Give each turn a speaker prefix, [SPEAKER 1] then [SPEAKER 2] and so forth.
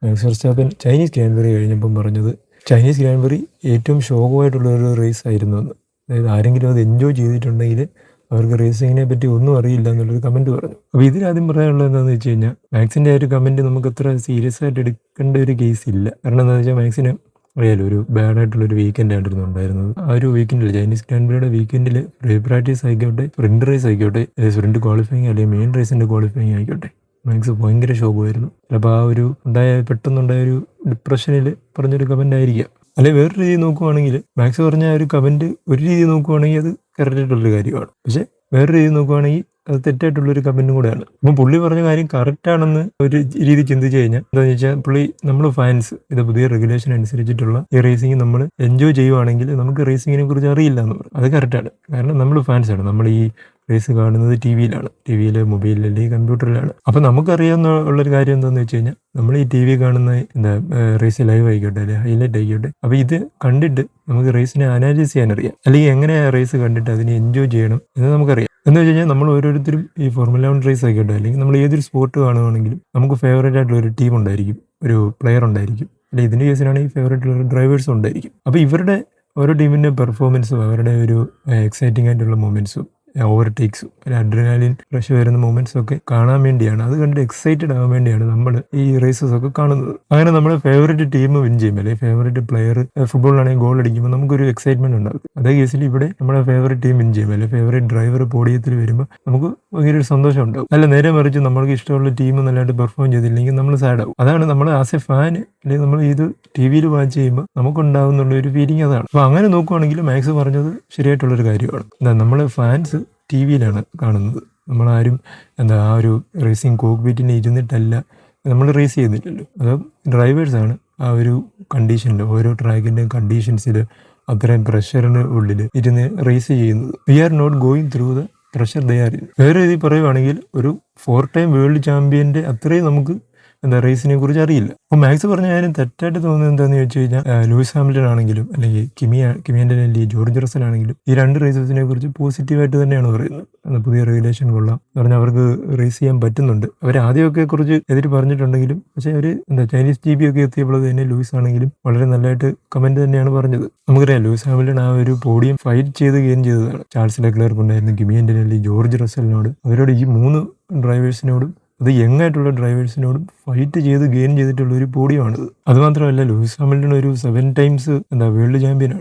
[SPEAKER 1] Max Verstappen Chinese grand പ്രി കഴിഞ്ഞപ്പം പറഞ്ഞത് ചൈനീസ് ഗ്രാൻഡ് പ്രി ഏറ്റവും ശോകമായിട്ടുള്ള ഒരു റേസ് ആയിരുന്നു എന്ന്. അതായത് ആരെങ്കിലും അത് എൻജോയ് ചെയ്തിട്ടുണ്ടെങ്കിൽ അവർക്ക് റേസിങ്ങിനെ പറ്റി ഒന്നും അറിയില്ല എന്നുള്ളൊരു കമൻറ്റ് പറഞ്ഞു. അപ്പോൾ ഇതിലാദ്യം പറയാനുള്ളത് എന്താണെന്ന് വെച്ച് കഴിഞ്ഞാൽ മാക്സിൻ്റെ ആ ഒരു കമൻറ്റ് നമുക്ക് അത്ര സീരിയസ് ആയിട്ട് എടുക്കേണ്ട ഒരു കേസ് ഇല്ല. കാരണം എന്താണെന്ന് വെച്ചാൽ മാക്സിന് അറിയാലോ ഒരു ബാഡായിട്ടുള്ളൊരു വീക്കെൻഡ് ആയിരുന്നു ഉണ്ടായിരുന്നത്. ആ ഒരു വീക്കെൻഡിൽ ചൈനീസ് ഗ്രാൻഡ് പ്രിയുടെ വീക്കെൻഡിൽ പ്രീ പ്രാക്ടീസ് ആയിക്കോട്ടെ, സ്പ്രിന്റ് റേസ് ആയിക്കോട്ടെ, സ്പ്രിന്റ് ക്വാളിഫയിങ് അല്ലെങ്കിൽ മെയിൻ റേസിൻ്റെ ക്വാളിഫയിങ് ആയിക്കോട്ടെ, മാക്സ് ഭയങ്കര ശോകമായിരുന്നു. ചിലപ്പോൾ ആ ഒരു പെട്ടെന്നുണ്ടായ ഒരു ഡിപ്രഷനിൽ പറഞ്ഞൊരു കമൻ്റ് ആയിരിക്കാം. അല്ലെങ്കിൽ വേറൊരു രീതി നോക്കുവാണെങ്കിൽ മാക്സ് പറഞ്ഞ ആ ഒരു കമൻറ്റ് ഒരു രീതി നോക്കുവാണെങ്കിൽ അത് കറക്റ്റായിട്ടുള്ളൊരു കാര്യമാണ്. പക്ഷേ വേറൊരു രീതി നോക്കുവാണെങ്കിൽ അത് തെറ്റായിട്ടുള്ളൊരു കമൻറ്റും കൂടെയാണ്. അപ്പം പുള്ളി പറഞ്ഞ കാര്യം കറക്റ്റാണെന്ന് ഒരു രീതി ചിന്തിച്ച് കഴിഞ്ഞാൽ എന്താണെന്ന് വെച്ചാൽ നമ്മൾ ഫാൻസ് ഇത് പുതിയ റെഗുലേഷൻ അനുസരിച്ചിട്ടുള്ള ഈ റേസിംഗ് നമ്മൾ എൻജോയ് ചെയ്യുവാണെങ്കിൽ നമുക്ക് റേസിങ്ങിനെ കുറിച്ച് അറിയില്ല എന്ന് പറയും. അത് കറക്റ്റാണ്. കാരണം നമ്മൾ ഫാൻസാണ്. നമ്മൾ ഈ റേസ് കാണുന്നത് ടി വിയിൽ, മൊബൈലിൽ അല്ലെങ്കിൽ കമ്പ്യൂട്ടറിലാണ്. അപ്പം നമുക്കറിയാവുന്ന ഉള്ളൊരു കാര്യം എന്താണെന്ന് വെച്ച് കഴിഞ്ഞാൽ നമ്മൾ ഈ ടി വി കാണുന്ന റേസ് ലൈവ് ആയിക്കോട്ടെ അല്ലെങ്കിൽ ഹൈലൈറ്റ് ആയിക്കോട്ടെ, അപ്പോൾ ഇത് കണ്ടിട്ട് നമുക്ക് റേസിനെ അനാലിസിസ് ചെയ്യാൻ അറിയാം. അല്ലെങ്കിൽ എങ്ങനെയാണ് റേസ് കണ്ടിട്ട് അതിനെ എൻജോയ് ചെയ്യണം എന്ന് നമുക്കറിയാം. എന്ന് വെച്ച് കഴിഞ്ഞാൽ നമ്മൾ ഓരോരുത്തരും ഈ ഫോർമുല 1 റേസ് ആയിക്കോട്ടെ അല്ലെങ്കിൽ നമ്മൾ ഏതൊരു സ്പോർട്ട് കാണുകയാണെങ്കിലും നമുക്ക് ഫേവറേറ്റ് ആയിട്ടുള്ള ഒരു ടീം ഉണ്ടായിരിക്കും, ഒരു പ്ലെയർ ഉണ്ടായിരിക്കും, അല്ലെങ്കിൽ ഇതിൻ്റെ കേസിലാണെങ്കിൽ ഫേവറേറ്റ് ഉള്ള ഡ്രൈവേഴ്സും ഉണ്ടായിരിക്കും. അപ്പോൾ ഇവരുടെ ഓരോ ടീമിൻ്റെ പെർഫോമൻസും അവരുടെ ഒരു എക്സൈറ്റിംഗ് ആയിട്ടുള്ള മൊമെൻറ്റ്സും ഓവർടേക്സും അഡ്രിനാലിൻ റഷ് വരുന്ന മൊമെന്റ്സും ഒക്കെ കാണാൻ വേണ്ടിയാണ്, അത് കണ്ട് എക്സൈറ്റഡ് ആവാൻ വേണ്ടിയാണ് നമ്മൾ ഈ റേസസ് ഒക്കെ കാണുന്നത്. അങ്ങനെ നമ്മുടെ ഫേവറേറ്റ് ടീം വിൻ ചെയ്യുമ്പോൾ അല്ലെങ്കിൽ ഫേവറേറ്റ് പ്ലെയർ ഫുട്ബോളിലാണെങ്കിൽ ഗോൾ അടിക്കുമ്പോൾ നമുക്കൊരു എക്സൈറ്റ്മെന്റ് ഉണ്ടാകും. അതേ കേസിൽ ഇവിടെ നമ്മുടെ ഫേവറേറ്റ് ടീം വിൻ ചെയ്യുമ്പോൾ അല്ലെങ്കിൽ ഫേവറേറ്റ് ഡ്രൈവർ പോഡിയത്തിൽ വരുമ്പോൾ നമുക്ക് ഭയങ്കര ഒരു സന്തോഷം ഉണ്ടാകും. അല്ല നേരെ മറിച്ച് നമ്മൾക്ക് ഇഷ്ടമുള്ള ടീം നല്ലതായിട്ട് പെർഫോം ചെയ്തില്ലെങ്കിൽ നമ്മൾ സാഡ് ആവും. അതാണ് നമ്മൾ ആസ് എ ഫാൻ അല്ലെങ്കിൽ നമ്മൾ ഇത് ടി വിയിൽ വാച്ച് ചെയ്യുമ്പോൾ നമുക്കുണ്ടാകുന്നുള്ള ഒരു ഫീലിംഗ് അതാണ്. അപ്പോൾ അങ്ങനെ നോക്കുവാണെങ്കിൽ മാക്സ് പറഞ്ഞത് ശരിയായിട്ടുള്ളൊരു കാര്യമാണ്. നമ്മൾ ഫാൻസ് ടി വിയിലാണ് കാണുന്നത്. നമ്മളാരും ആ ഒരു റേസിംഗ് കോക്ക്പിറ്റിന് ഇരുന്നിട്ടല്ല നമ്മൾ റേസ് ചെയ്യുന്നില്ലല്ലോ. അത് ഡ്രൈവേഴ്സാണ് ആ ഒരു കണ്ടീഷനിൽ, ഓരോ ട്രാക്കിൻ്റെ കണ്ടീഷൻസിൽ അത്രയും പ്രഷറിന് ഉള്ളിൽ ഇരുന്ന് റേസ് ചെയ്യുന്നത്. We are not going through the pressure they are in. വേറെ രീതി പറയുവാണെങ്കിൽ ഒരു 4 ടൈം വേൾഡ് ചാമ്പ്യൻ്റെ അത്രയും നമുക്ക് റേസിനെ കുറിച്ച് അറിയില്ല. അപ്പോൾ മാക്സ് പറഞ്ഞ കാര്യം തെറ്റായിട്ട് തോന്നുന്നത് എന്താണെന്ന് ചോദിച്ചു കഴിഞ്ഞാൽ ലൂയിസ് ഹാമിൽട്ടൺ ആണെങ്കിലും അല്ലെങ്കിൽ കിമിയാൻ്റെ അല്ലെങ്കിൽ ജോർജ് റസൽ ആണെങ്കിലും ഈ 2 റേസസിനെ കുറിച്ച് പോസിറ്റീവായിട്ട് തന്നെയാണ് പറയുന്നത്. പുതിയ റെഗുലേഷൻ കൊള്ളാം എന്ന് പറഞ്ഞാൽ അവർക്ക് റേസ് ചെയ്യാൻ പറ്റുന്നുണ്ട്. അവർ ആദ്യമൊക്കെ കുറിച്ച് എതിര് പറഞ്ഞിട്ടുണ്ടെങ്കിലും പക്ഷേ അവർ ചൈനീസ് GB ഒക്കെ എത്തിയപ്പോൾ തന്നെ ലൂയിസ് ആണെങ്കിലും വളരെ നല്ലതായിട്ട് കമൻറ്റ് തന്നെയാണ് പറഞ്ഞത്. നമുക്കറിയാം ലൂയിസ് ഹാമിൽട്ടൺ ആ ഒരു പോഡിയം ഫൈറ്റ് ചെയ്ത് ഗെയിൻ ചെയ്തതാണ്. ചാൾസ് ലെക്ലർക്ക് ഉണ്ടായിരുന്നു, കിമിയാൻ്റെ അല്ലെങ്കിൽ ജോർജ് റസലിനോട്, അവരോട് ഈ 3 ഡ്രൈവേഴ്സിനോടും അത് യങ് ആയിട്ടുള്ള ഡ്രൈവേഴ്സിനോടും ഫൈറ്റ് ചെയ്ത് ഗെയിൻ ചെയ്തിട്ടുള്ള ഒരു പോഡിയമാണിത്. അതുമാത്രമല്ല ലൂയിസ് ഹാമിൽട്ടൺ ഒരു 7 ടൈംസ് വേൾഡ് ചാമ്പ്യനാണ്.